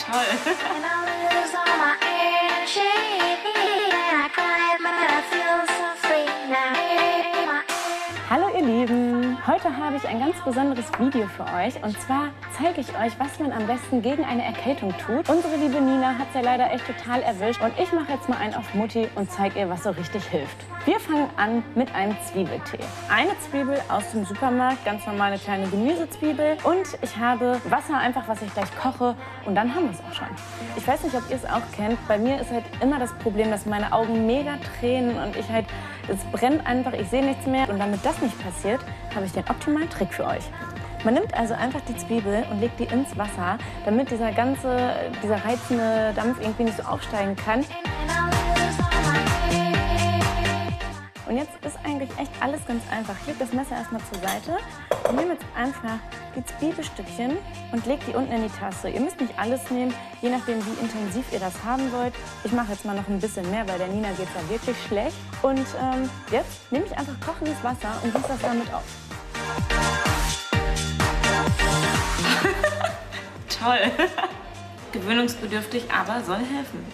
Toll. Hallo ihr Lieben, heute habe ich ein ganz besonderes Video für euch und zwar zeige ich euch, was man am besten gegen eine Erkältung tut. Unsere liebe Nina hat es ja leider echt total erwischt und ich mache jetzt mal einen auf Mutti und zeige ihr, was so richtig hilft. Wir fangen an mit einem Zwiebeltee. Eine Zwiebel aus dem Supermarkt, ganz normale kleine Gemüsezwiebel und ich habe Wasser einfach, was ich gleich koche und dann haben wir es auch schon. Ich weiß nicht, ob ihr es auch kennt, bei mir ist halt immer das Problem, dass meine Augen mega tränen und es brennt einfach, ich sehe nichts mehr. Und damit das nicht passiert, habe ich den optimalen Trick für euch. Man nimmt also einfach die Zwiebel und legt die ins Wasser, damit dieser reizende Dampf irgendwie nicht so aufsteigen kann. Und jetzt ist eigentlich echt alles ganz einfach. Ich lege das Messer erstmal zur Seite und nehme jetzt einfach die Zwiebelstückchen und lege die unten in die Tasse. Ihr müsst nicht alles nehmen, je nachdem wie intensiv ihr das haben wollt. Ich mache jetzt mal noch ein bisschen mehr, weil der Nina geht es ja wirklich schlecht. Und jetzt nehme ich einfach kochendes Wasser und gieße das damit auf. Toll. Gewöhnungsbedürftig, aber soll helfen.